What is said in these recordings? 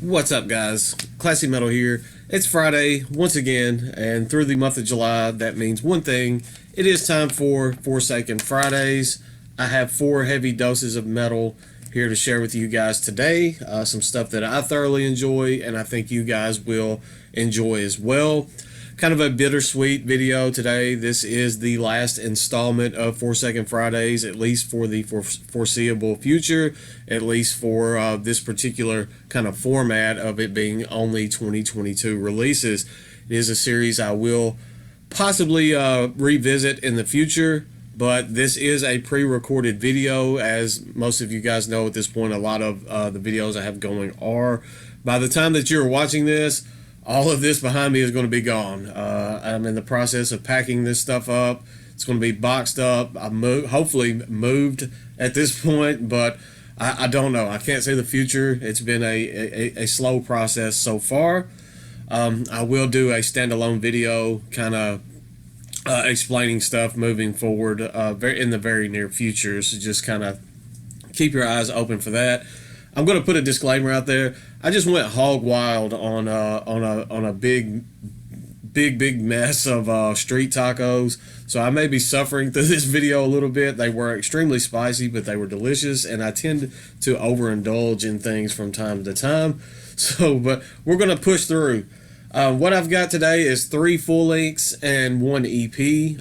What's up, guys? Classy Metal here. It's Friday once again, and through the month of July, that means one thing. It is time for Four-saken Fridays. I have 4 heavy doses of metal here to share with you guys today. Some stuff that I thoroughly enjoy, and I think you guys will enjoy as well. Kind of a bittersweet video today. This is the last installment of Four-saken Fridays, at least for the foreseeable future, at least for this particular kind of format of it being only 2022 releases. It is a series I will possibly revisit in the future, but this is a pre-recorded video. As most of you guys know at this point, a lot of the videos I have going are. By the time that you're watching this, all of this behind me is going to be gone. I'm in the process of packing this stuff up. It's going to be boxed up. I'm hopefully moved at this point, but I don't know. I can't say the future. It's been a slow process so far. I will do a standalone video kind of explaining stuff moving forward in the very near future. So just kind of keep your eyes open for that. I'm going to put a disclaimer out there. I just went hog wild on a big mess of street tacos, so I may be suffering through this video a little bit. They were extremely spicy, but they were delicious, and I tend to overindulge in things from time to time. So, but we're going to push through. What I've got today is 3 full lengths and 1 EP.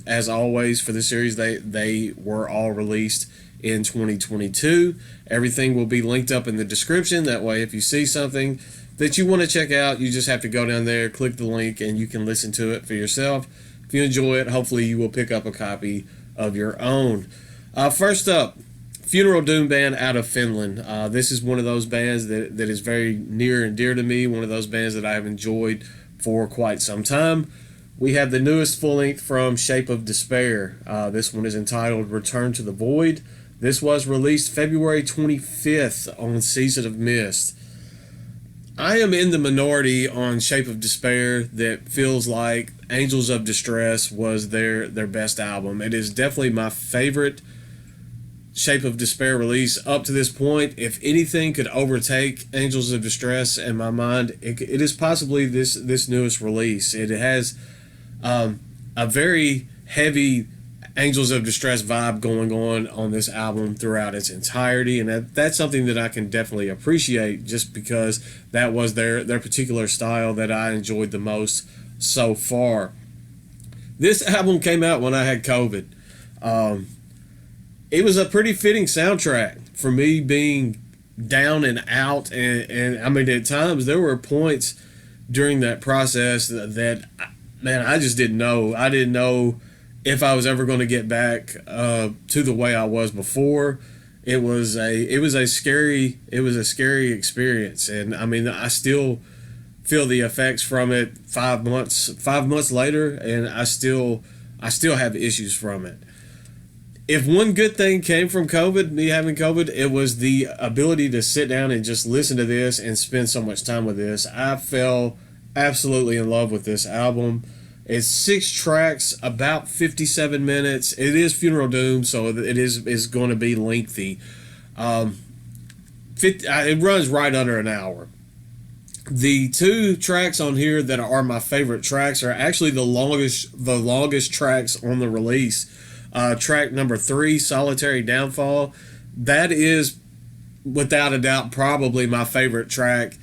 As always for this series, they were all released in 2022. Everything will be linked up in the description. That way, if you see something that you want to check out, you just have to go down there, click the link, and you can listen to it for yourself. If you enjoy it, hopefully you will pick up a copy of your own. First up, Funeral Doom band out of Finland. This is one of those bands that is very near and dear to me, one of those bands that I have enjoyed for quite some time. We have the newest full-length from Shape of Despair. This one is entitled Return to the Void. This was released February 25th on Season of Mist. I am in the minority on Shape of Despair that feels like Angels of Distress was their best album. It is definitely my favorite Shape of Despair release up to this point. If anything could overtake Angels of Distress in my mind, it is possibly this newest release. It has a very heavy Angels of Distress vibe going on this album throughout its entirety, and that's something that I can definitely appreciate, just because that was their particular style that I enjoyed the most so far. This album came out when I had COVID. It was a pretty fitting soundtrack for me being down and out, and I mean, at times there were points during that process that man, I just didn't know. I didn't know if I was ever going to get back to the way I was before. It was a scary experience, and I mean, I still feel the effects from it 5 months later, and I still have issues from it. If one good thing came from COVID, me having COVID, it was the ability to sit down and just listen to this and spend so much time with this. I fell absolutely in love with this album. It's 6 tracks, about 57 minutes. It is Funeral Doom, so it is going to be lengthy. It runs right under an hour. The 2 tracks on here that are my favorite tracks are actually the longest tracks on the release. Track number 3, Solitary Downfall. That is, without a doubt, probably my favorite track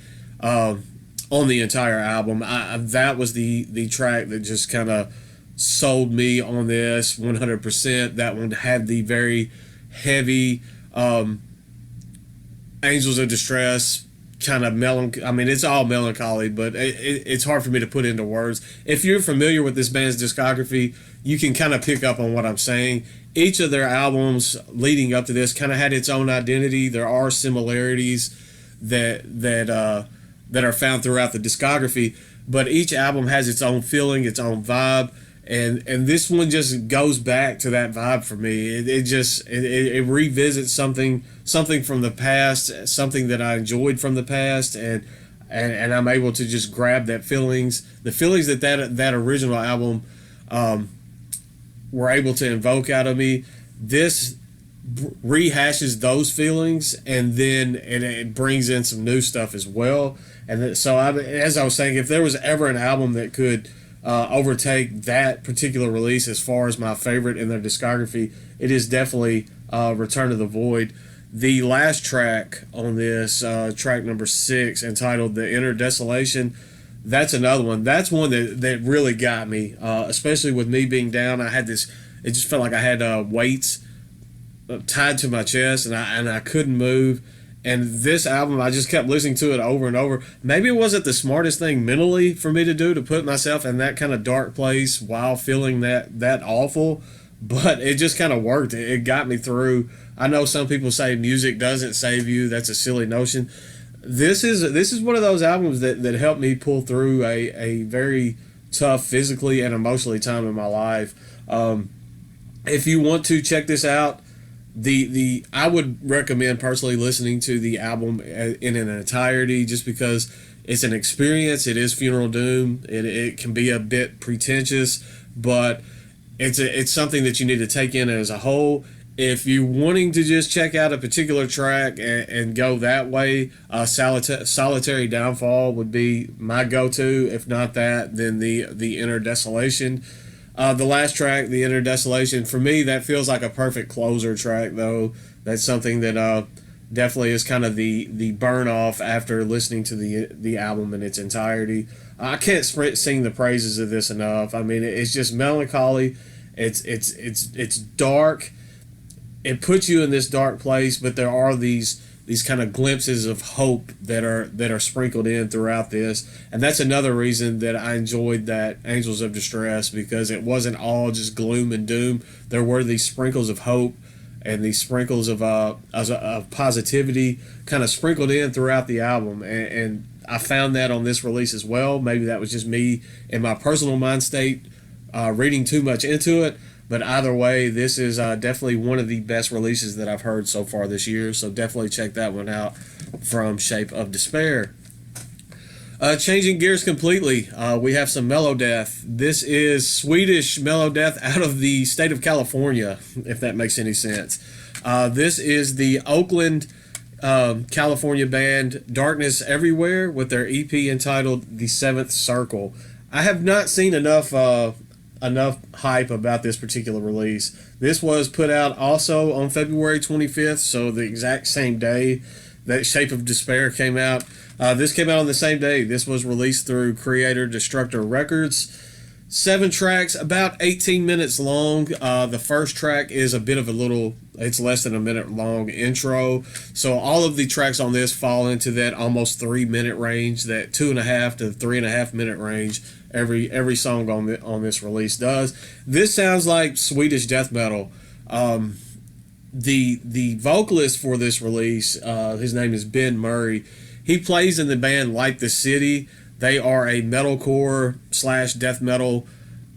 on the entire album. That was the track that just kind of sold me on this 100%. That one had the very heavy Angels of Distress kind of melancholy. I mean, it's all melancholy, but it's hard for me to put into words. If you're familiar with this band's discography, you can kind of pick up on what I'm saying. Each of their albums leading up to this kind of had its own identity. There are similarities that are found throughout the discography, but each album has its own feeling, its own vibe, and this one just goes back to that vibe for me. It revisits something from the past, something that I enjoyed from the past, and I'm able to just grab the feelings that original album were able to invoke out of me. This rehashes those feelings, and then it brings in some new stuff as well. And so, as I was saying, if there was ever an album that could overtake that particular release as far as my favorite in their discography, it is definitely Return to the Void. The last track on this, track number 6, entitled The Inner Desolation, that's another one. That's one that really got me, especially with me being down. I had this, it just felt like I had weights tied to my chest, and I couldn't move. And this album, I just kept listening to it over and over. Maybe it wasn't the smartest thing mentally for me to do, to put myself in that kind of dark place while feeling that awful, but it just kind of worked. It got me through. I know some people say music doesn't save you. That's a silly notion. This is one of those albums that helped me pull through a very tough physically and emotionally time in my life. If you want to check this out, I would recommend personally listening to the album in an entirety, just because it's an experience. It is Funeral Doom. It can be a bit pretentious, but it's something that you need to take in as a whole. If you're wanting to just check out a particular track and go that way, Solitary Downfall would be my go-to. If not that, then the Inner Desolation. The last track, The Inner Desolation, for me, that feels like a perfect closer track, though. That's something that definitely is kind of the burn-off after listening to the album in its entirety. I can't sing the praises of this enough. I mean, it's just melancholy. It's dark. It puts you in this dark place, but there are these kind of glimpses of hope that are sprinkled in throughout this. And that's another reason that I enjoyed that Angels of Distress, because it wasn't all just gloom and doom. There were these sprinkles of hope and these sprinkles of positivity kind of sprinkled in throughout the album. And I found that on this release as well. Maybe that was just me in my personal mind state reading too much into it. But either way, this is definitely one of the best releases that I've heard so far this year. So definitely check that one out from Shape of Despair. Changing gears completely, we have some Mellow Death. This is Swedish Mellow Death out of the state of California, if that makes any sense. This is the Oakland, California band Darkness Everywhere with their EP entitled The Seventh Circle. I have not seen enough hype about this particular release. This was put out also on February 25th, so the exact same day that Shape of Despair came out. This came out on the same day. This was released through Creator Destructor Records. 7 tracks, about 18 minutes long. The first track is a bit of it's less than a minute long intro. So all of the tracks on this fall into that almost 3-minute range, that 2.5 to 3.5 minute range. Every song on this release does. This sounds like Swedish death metal. The vocalist for this release, his name is Ben Murray. He plays in the band Light the City. They are a metalcore / death metal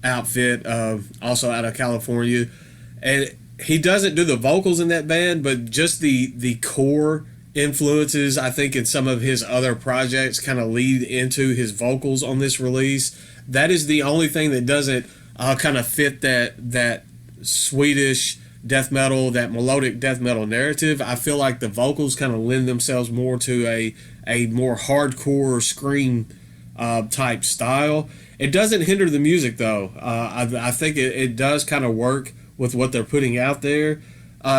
outfit, also out of California. And he doesn't do the vocals in that band, but just the core influences, I think, in some of his other projects kind of lead into his vocals on this release. That is the only thing that doesn't kind of fit that Swedish death metal, that melodic death metal narrative. I feel like the vocals kind of lend themselves more to a more hardcore scream type style. It doesn't hinder the music, though. I think it does kind of work with what they're putting out there.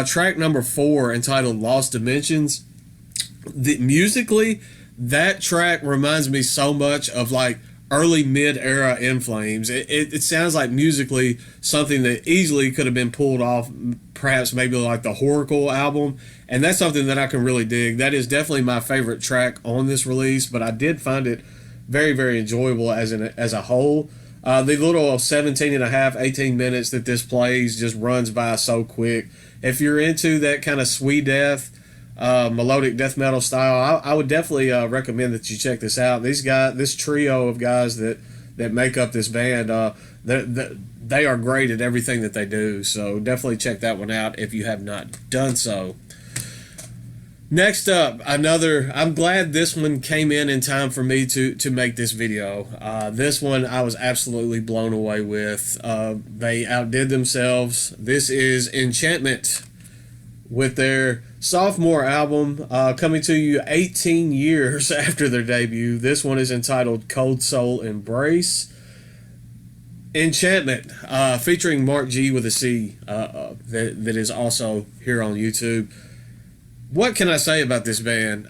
Track number 4, entitled Lost Dimensions. Musically, that track reminds me so much of like early mid-era In Flames. It sounds like musically something that easily could have been pulled off, perhaps maybe like the Horacle album, and that's something that I can really dig. That is definitely my favorite track on this release, but I did find it very, very enjoyable as a whole. The little 18 minutes that this plays just runs by so quick. If you're into that kind of sweet death, melodic death metal style, I would definitely recommend that you check this out. This trio of guys that make up this band, they are great at everything that they do. So definitely check that one out if you have not done so. Next up, I'm glad this one came in time for me to make this video. This one I was absolutely blown away with. They outdid themselves. This is Enchantment with their sophomore album, coming to you 18 years after their debut. This one is entitled Cold Soul Embrace. Enchantment, featuring Mark G with a C, that is also here on YouTube. What can I say about this band?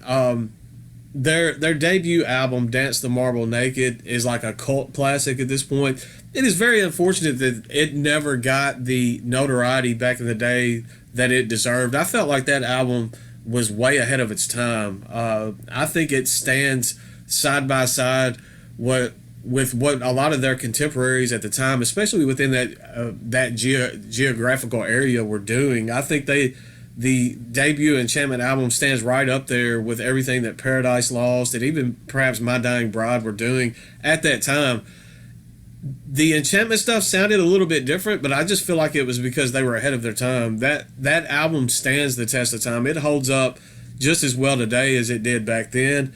Their debut album, Dance the Marble Naked, is like a cult classic at this point. It is very unfortunate that it never got the notoriety back in the day that it deserved. I felt like that album was way ahead of its time. I think it stands side by side with what a lot of their contemporaries at the time, especially within that geographical area, were doing. I think the debut Enchantment album stands right up there with everything that Paradise Lost and even perhaps My Dying Bride were doing at that time. The Enchantment stuff sounded a little bit different, but I just feel like it was because they were ahead of their time. That album stands the test of time. It holds up just as well today as it did back then.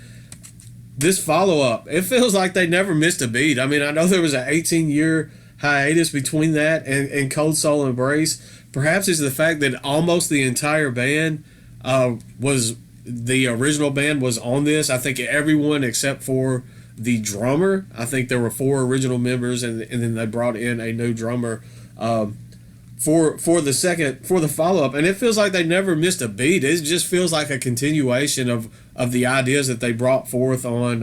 This follow-up, it feels like they never missed a beat. I mean, I know there was an 18-year hiatus between that and Cold Soul Embrace. Perhaps it's the fact that almost the entire band the original band was on this. I think everyone except for the drummer. I think there were 4 original members, and then they brought in a new drummer for the follow-up. And it feels like they never missed a beat. It just feels like a continuation of the ideas that they brought forth on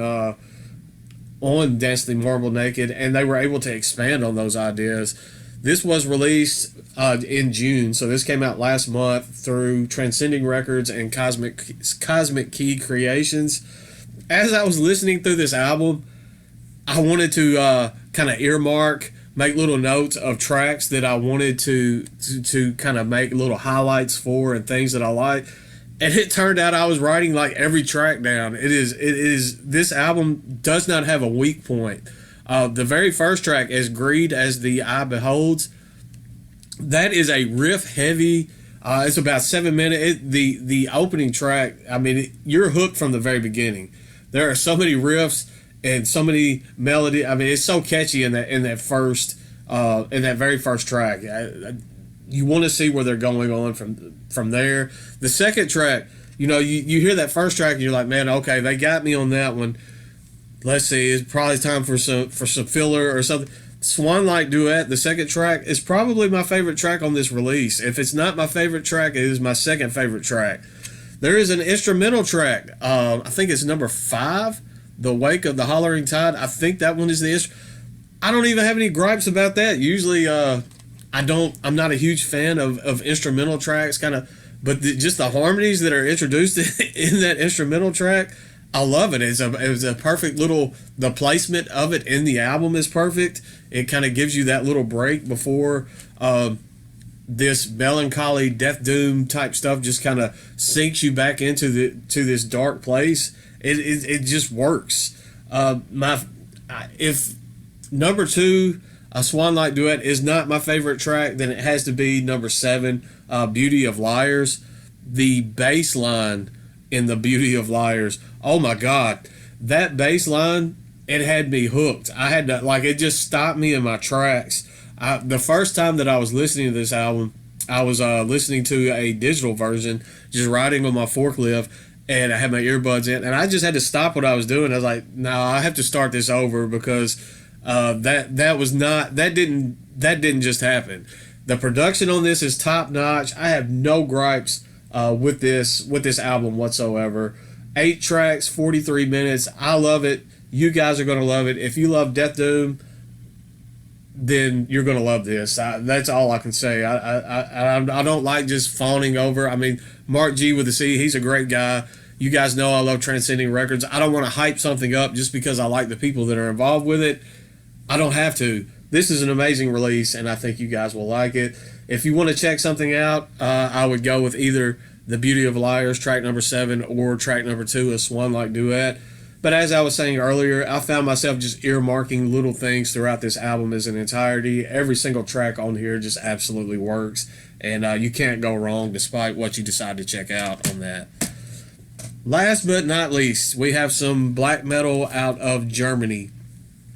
Dance the Marble Naked, and they were able to expand on those ideas. This was released in June, so this came out last month through Transcending Records and Cosmic Key Creations. As I was listening through this album, I wanted to kind of make little notes of tracks that I wanted to kind of make little highlights for and things that I like. And it turned out I was writing like every track down. This album does not have a weak point. The very first track, As Greed as the Eye Beholds, that is a riff heavy. It's about 7 minutes. The opening track, I mean, you're hooked from the very beginning. There are so many riffs and so many melody. I mean, it's so catchy in that very first track. You want to see where they're going on from there. The second track, you hear that first track and you're like, man, okay, they got me on that one. Let's see, it's probably time for some filler or something. Swan Like Duet, the second track, is probably my favorite track on this release. If it's not my favorite track, it is my second favorite track. There is an instrumental track. I think it's number 5, The Wake of the Hollering Tide. I think that one is I don't even have any gripes about that. Usually, I'm not a huge fan of instrumental tracks, but just the harmonies that are introduced in that instrumental track, I love it. It was a perfect the placement of it in the album is perfect. It kind of gives you that little break before this melancholy death doom type stuff just kind of sinks you back into this dark place. It just works. If number 2, A Swan Like Duet, is not my favorite track, then it has to be number 7, Beauty of Liars. The bass line in the Beauty of Liars, oh my God, that bass line, it had me hooked. I had to, it just stopped me in my tracks. The first time that I was listening to this album, I was listening to a digital version, just riding on my forklift, and I had my earbuds in, and I just had to stop what I was doing. I was like, no, I have to start this over because that didn't just happen. The production on this is top notch. I have no gripes with this album whatsoever. 8 tracks, 43 minutes. I love it. You guys are going to love it. If you love Death Doom, then you're going to love this. That's all I can say. I don't like just fawning over. I mean, Mark G with a C, he's a great guy. You guys know I love Transcending Records. I don't want to hype something up just because I like the people that are involved with it. I don't have to. This is an amazing release, and I think you guys will like it. If you want to check something out, I would go with either The Beauty of Liars, track number 7, or track number 2, A Swan Like Duet. But as I was saying earlier, I found myself just earmarking little things throughout this album as an entirety. Every single track on here just absolutely works, and you can't go wrong despite what you decide to check out on that. Last but not least, we have some black metal out of Germany.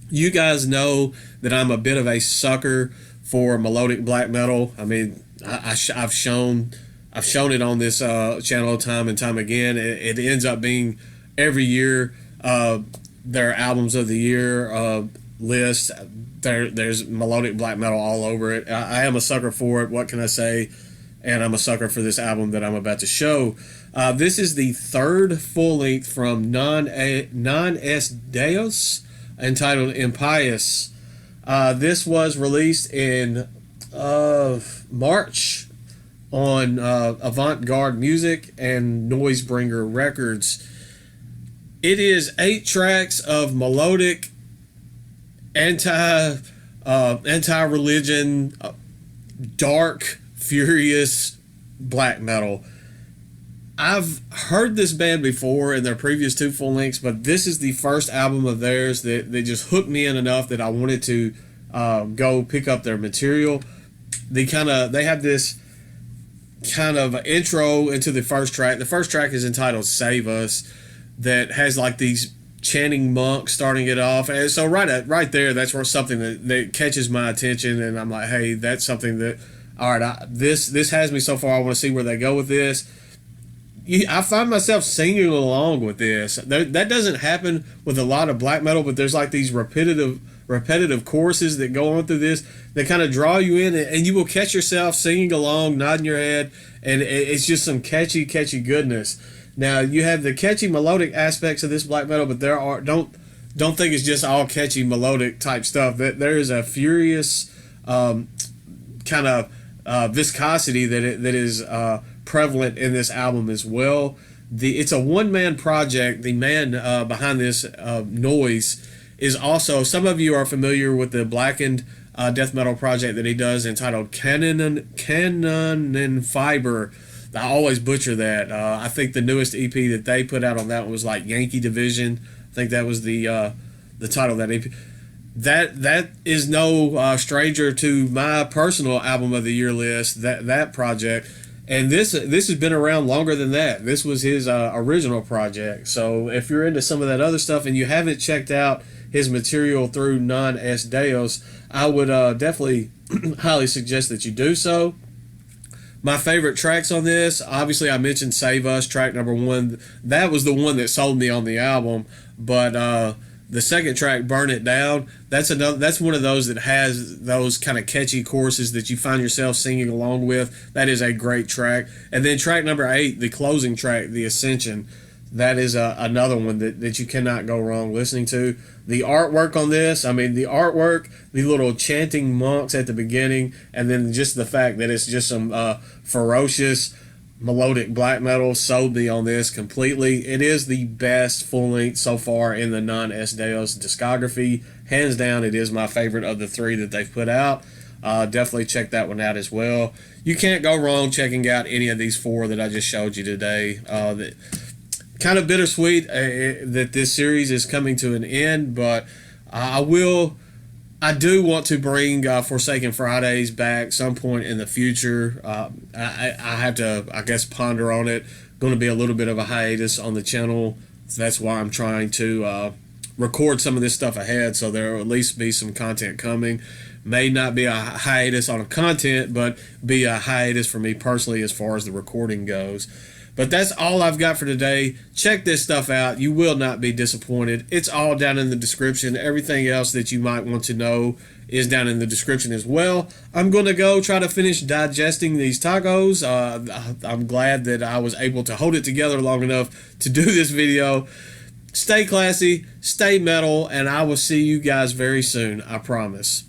You guys know that I'm a bit of a sucker for melodic black metal. I mean, I've shown I've shown it on this channel time and time again. It ends up being every year their albums of the year list. There's melodic black metal all over it. I am a sucker for it. What can I say? And I'm a sucker for this album that I'm about to show. This is the third full length from Est Deus, entitled Impious. This was released in March on Avant-Garde Music and Noisebringer Records. It is 8 tracks of melodic, anti-religion, dark, furious black metal. I've heard this band before in their previous 2 full lengths, but this is the first album of theirs that just hooked me in enough that I wanted to go pick up their material. They have this kind of intro into the first track. The first track is entitled Save Us, that has like these chanting monks starting it off, and so right there, that's where something that catches my attention, and I'm like, hey, that's something that, all right, this has me so far. I want to see where they go with this. I find myself singing along with this. That doesn't happen with a lot of black metal, but there's like these repetitive choruses that go on through this that kind of draw you in, and you will catch yourself singing along, nodding your head, and it's just some catchy goodness. Now, you have the catchy melodic aspects of this black metal, but don't think it's just all catchy melodic type stuff. That there is a furious kind of viscosity that is prevalent in this album as well. It's a one-man project. The man behind this Noise is also, some of you are familiar with the blackened death metal project that he does entitled Cannon and Fiber. I always butcher that. I think the newest EP that they put out on that one was like Yankee Division. I think that was the title of that EP. That is no stranger to my personal album of the year list. That project, and this has been around longer than that. This was his original project. So if you're into some of that other stuff and you haven't checked out his material through Est Deus, I would definitely highly suggest that you do so. My favorite tracks on this, obviously I mentioned Save Us, track number 1. That was the one that sold me on the album. But the second track, Burn It Down, that's one of those that has those kind of catchy choruses that you find yourself singing along with. That is a great track. And then track number 8, the closing track, The Ascension, that is another one that you cannot go wrong listening to. The artwork on this, the artwork, the little chanting monks at the beginning, and then just the fact that it's just some ferocious melodic black metal sold me on this completely. It is the best full length so far in the Est Deus discography. Hands down, it is my favorite of the 3 that they've put out. Definitely check that one out as well. You can't go wrong checking out any of these 4 that I just showed you today. Kind of bittersweet that this series is coming to an end, but I do want to bring Four-saken Fridays back some point in the future. I have to, I guess, ponder on it. Going to be a little bit of a hiatus on the channel. So that's why I'm trying to record some of this stuff ahead, so there will at least be some content coming. May not be a hiatus on content, but be a hiatus for me personally as far as the recording goes. But that's all I've got for today. Check this stuff out. You will not be disappointed. It's all down in the description. Everything else that you might want to know is down in the description as well. I'm going to go try to finish digesting these tacos. I'm glad that I was able to hold it together long enough to do this video. Stay classy, stay metal, and I will see you guys very soon. I promise.